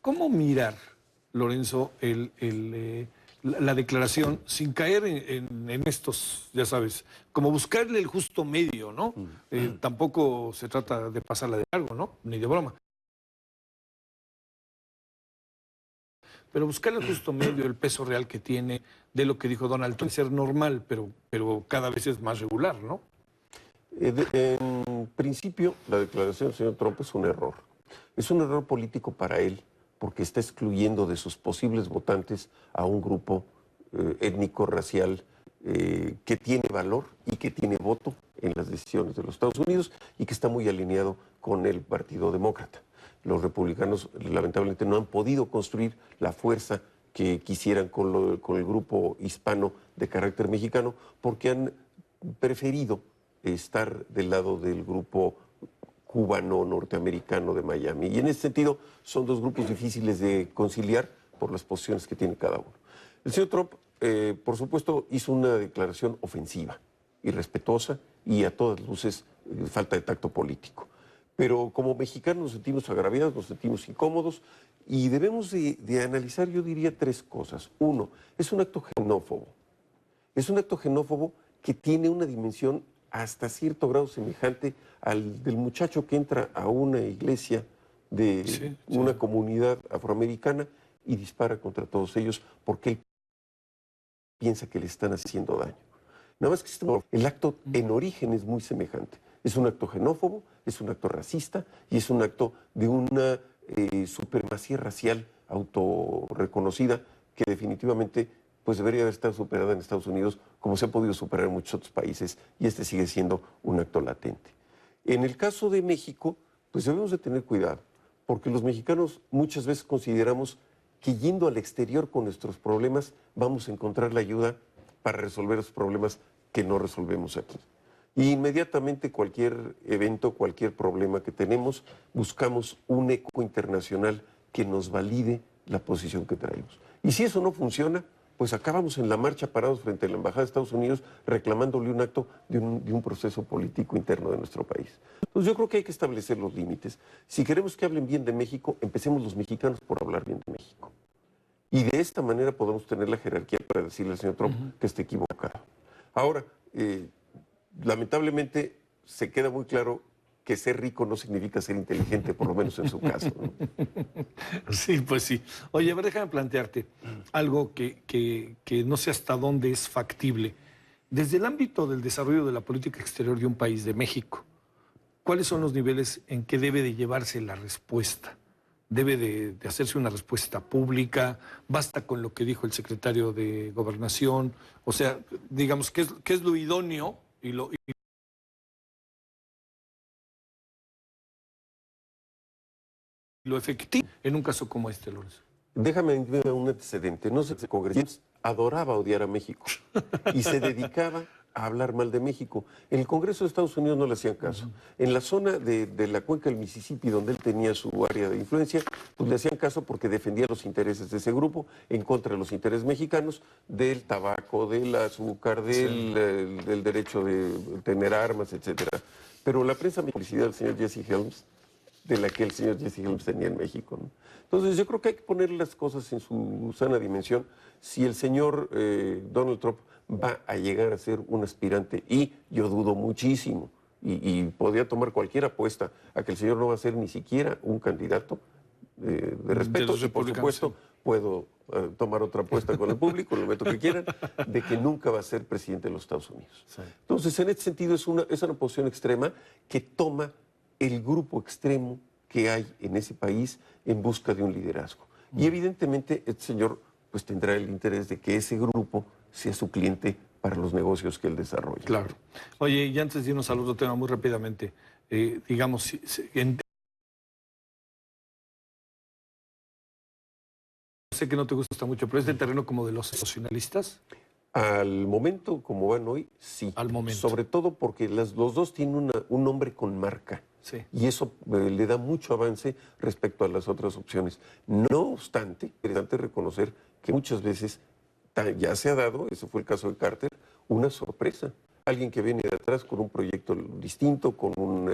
¿Cómo mirar, Lorenzo, la declaración sin caer en estos, ya sabes, como buscarle el justo medio, ¿no? Tampoco se trata de pasarla de largo, ¿no? Ni de broma. Pero buscar el justo medio, el peso real que tiene de lo que dijo Donald Trump, ser normal, pero cada vez es más regular, ¿no? En principio, la declaración del señor Trump es un error. Es un error político para él, porque está excluyendo de sus posibles votantes a un grupo étnico, racial, que tiene valor y que tiene voto en las decisiones de los Estados Unidos y que está muy alineado con el Partido Demócrata. Los republicanos, lamentablemente, no han podido construir la fuerza que quisieran con el grupo hispano de carácter mexicano, porque han preferido estar del lado del grupo cubano norteamericano de Miami. Y en ese sentido son dos grupos difíciles de conciliar por las posiciones que tiene cada uno. El señor Trump, por supuesto, hizo una declaración ofensiva, irrespetuosa y a todas luces falta de tacto político. Pero como mexicanos nos sentimos agraviados, nos sentimos incómodos y debemos de analizar, yo diría, tres cosas. Uno, es un acto xenófobo. Es un acto xenófobo que tiene una dimensión hasta cierto grado semejante al del muchacho que entra a una iglesia de una comunidad afroamericana y dispara contra todos ellos porque él piensa que le están haciendo daño. Nada más que el acto en origen es muy semejante. Es un acto xenófobo, es un acto racista y es un acto de una supremacía racial autorreconocida que definitivamente pues debería haber estado superada en Estados Unidos como se ha podido superar en muchos otros países y este sigue siendo un acto latente. En el caso de México, pues debemos de tener cuidado porque los mexicanos muchas veces consideramos que yendo al exterior con nuestros problemas vamos a encontrar la ayuda para resolver esos problemas que no resolvemos aquí. Y inmediatamente cualquier evento, cualquier problema que tenemos, buscamos un eco internacional que nos valide la posición que traemos. Y si eso no funciona, pues acabamos en la marcha parados frente a la Embajada de Estados Unidos reclamándole un acto de un proceso político interno de nuestro país. Entonces yo creo que hay que establecer los límites. Si queremos que hablen bien de México, empecemos los mexicanos por hablar bien de México. Y de esta manera podemos tener la jerarquía para decirle al señor Trump que está equivocado. Ahora, lamentablemente se queda muy claro que ser rico no significa ser inteligente, por lo menos en su caso, ¿no? Sí, pues sí. Oye, a ver, déjame plantearte algo que no sé hasta dónde es factible. Desde el ámbito del desarrollo de la política exterior de un país, de México, ¿cuáles son los niveles en que debe de llevarse la respuesta? ¿Debe de hacerse una respuesta pública? ¿Basta con lo que dijo el secretario de Gobernación? O sea, digamos, ¿qué es lo idóneo y lo efectivo en un caso como este, Lorenzo? Déjame un antecedente. No sé si el congresista adoraba odiar a México y se dedicaba a hablar mal de México. En el Congreso de Estados Unidos no le hacían caso. En la zona de la cuenca del Mississippi, donde él tenía su área de influencia, pues le hacían caso porque defendía los intereses de ese grupo en contra de los intereses mexicanos, del tabaco, del azúcar, del derecho de tener armas, etcétera. Pero la prensa me publicidad del señor Jesse Helms, de la que el señor Jesse Helms tenía en México, ¿no? Entonces yo creo que hay que poner las cosas en su sana dimensión. Si el señor Donald Trump va a llegar a ser un aspirante, y yo dudo muchísimo, y podría tomar cualquier apuesta a que el señor no va a ser ni siquiera un candidato de respeto, y por supuesto puedo tomar otra apuesta con el público, el momento que quieran, de que nunca va a ser presidente de los Estados Unidos. Sí. Entonces, en este sentido, es una posición extrema que toma el grupo extremo que hay en ese país en busca de un liderazgo. Y evidentemente este señor pues tendrá el interés de que ese grupo sea su cliente para los negocios que él desarrolla. Claro. Oye, y antes de irnos al otro tema muy rápidamente, digamos, sé que no te gusta mucho, pero es del terreno como de los nacionalistas. Al momento, como van hoy, sí. Al momento. Sobre todo porque los dos tienen un nombre con marca. Sí. Y eso le da mucho avance respecto a las otras opciones. No obstante, es interesante reconocer que muchas veces ya se ha dado, ese fue el caso de Carter, una sorpresa. Alguien que viene de atrás con un proyecto distinto, con un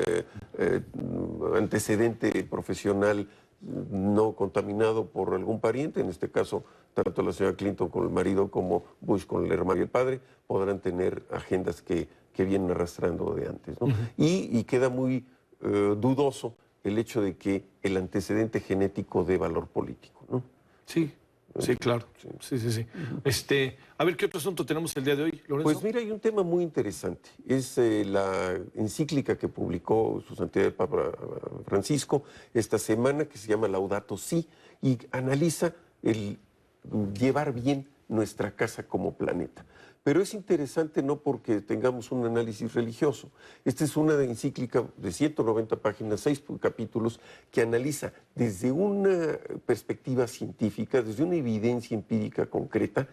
antecedente profesional no contaminado por algún pariente, en este caso tanto la señora Clinton con el marido como Bush con el hermano y el padre, podrán tener agendas que vienen arrastrando de antes, ¿no? Y queda muy dudoso el hecho de que el antecedente genético dé valor político, ¿no? Sí, sí, claro. Sí. A ver, ¿qué otro asunto tenemos el día de hoy, Lorenzo? Pues mira, hay un tema muy interesante. Es la encíclica que publicó Su Santidad el Papa Francisco esta semana, que se llama Laudato Si, y analiza el llevar bien nuestra casa como planeta. Pero es interesante no porque tengamos un análisis religioso. Esta es una encíclica de 190 páginas, 6 capítulos, que analiza desde una perspectiva científica, desde una evidencia empírica concreta,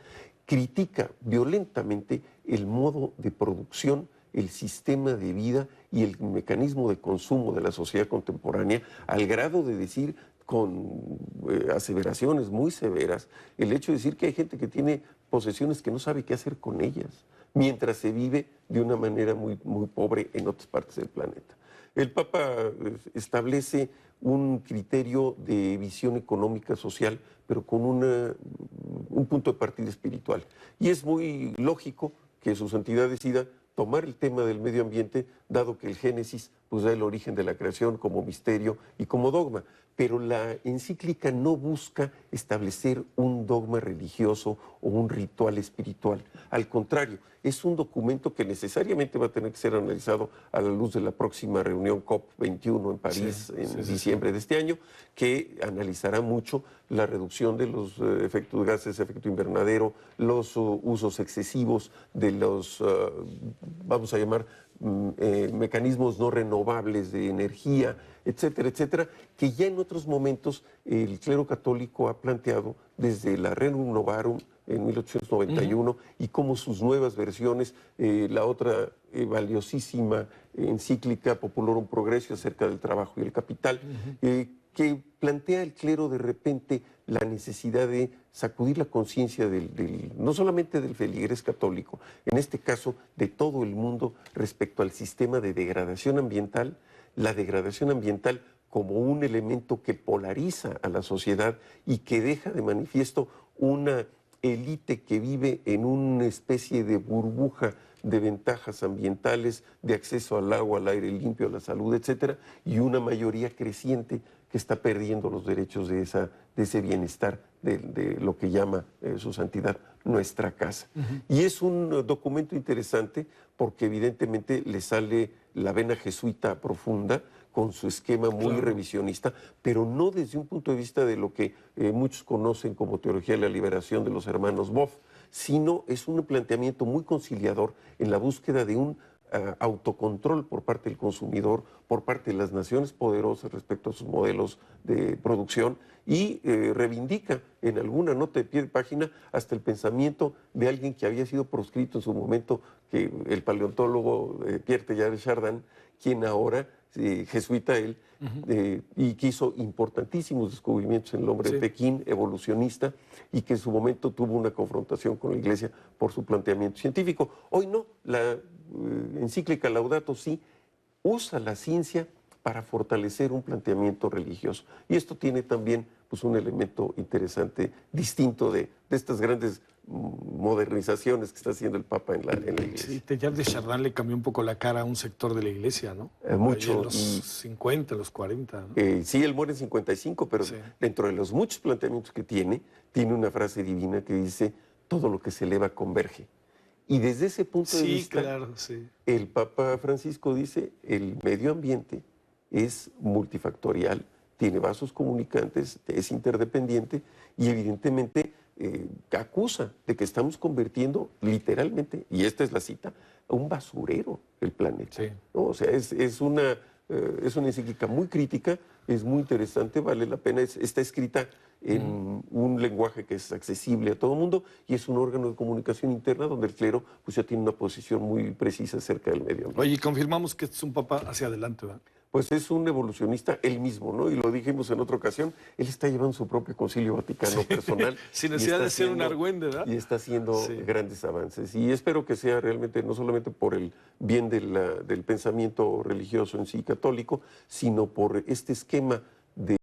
critica violentamente el modo de producción, el sistema de vida y el mecanismo de consumo de la sociedad contemporánea, al grado de decir con aseveraciones muy severas, el hecho de decir que hay gente que tiene posesiones que no sabe qué hacer con ellas, mientras se vive de una manera muy, muy pobre en otras partes del planeta. El Papa establece un criterio de visión económica social, pero con un punto de partida espiritual. Y es muy lógico que su santidad decida tomar el tema del medio ambiente, dado que el Génesis pues, da el origen de la creación como misterio y como dogma. Pero la encíclica no busca establecer un dogma religioso o un ritual espiritual. Al contrario, es un documento que necesariamente va a tener que ser analizado a la luz de la próxima reunión COP21 en París en diciembre de este año, que analizará mucho la reducción de los gases de efecto invernadero, los usos excesivos de los, vamos a llamar, mecanismos no renovables de energía, etcétera, etcétera, que ya en otros momentos el clero católico ha planteado desde la Rerum Novarum en 1891 y como sus nuevas versiones, la otra valiosísima encíclica Populorum Progressio acerca del trabajo y el capital, que plantea al clero de repente la necesidad de sacudir la conciencia no solamente del feligres católico, en este caso de todo el mundo respecto al sistema de degradación ambiental, la degradación ambiental como un elemento que polariza a la sociedad y que deja de manifiesto una élite que vive en una especie de burbuja de ventajas ambientales, de acceso al agua, al aire limpio, a la salud, etcétera, y una mayoría creciente que está perdiendo los derechos de ese bienestar, de lo que llama su santidad nuestra casa. Y es un documento interesante porque evidentemente le sale la vena jesuita profunda con su esquema muy revisionista, pero no desde un punto de vista de lo que muchos conocen como teología de la liberación de los hermanos Boff, sino es un planteamiento muy conciliador en la búsqueda de un autocontrol por parte del consumidor, por parte de las naciones poderosas respecto a sus modelos de producción y reivindica en alguna nota de pie de página hasta el pensamiento de alguien que había sido proscrito en su momento, que el paleontólogo Pierre Teilhard de Chardin, quien ahora, jesuita él, y que hizo importantísimos descubrimientos en el hombre de Pekín, evolucionista, y que en su momento tuvo una confrontación con la Iglesia por su planteamiento científico. Hoy no, la encíclica Laudato Si usa la ciencia para fortalecer un planteamiento religioso. Y esto tiene también pues, un elemento interesante, distinto de estas grandes modernizaciones que está haciendo el Papa en la Iglesia. Sí, Teilhard de Chardin le cambió un poco la cara a un sector de la Iglesia, ¿no? Mucho. Ahí en los 50, los 40. ¿no? Sí, él muere en 55, pero dentro de los muchos planteamientos que tiene una frase divina que dice, todo lo que se eleva converge. Y desde ese punto de vista, el Papa Francisco dice, el medio ambiente es multifactorial, tiene vasos comunicantes, es interdependiente y evidentemente acusa de que estamos convirtiendo literalmente, y esta es la cita, a un basurero el planeta. ¿No? O sea, es una encíclica muy crítica, es muy interesante, vale la pena, está escrita en un lenguaje que es accesible a todo el mundo y es un órgano de comunicación interna donde el clero pues, ya tiene una posición muy precisa acerca del medio ambiente. Oye, confirmamos que este es un papa hacia adelante, ¿verdad? Pues es un evolucionista él mismo, ¿no? Y lo dijimos en otra ocasión, él está llevando su propio concilio vaticano personal. Sin necesidad de ser un argüende, ¿verdad? Y está haciendo grandes avances. Y espero que sea realmente, no solamente por el bien del pensamiento religioso en sí católico, sino por este esquema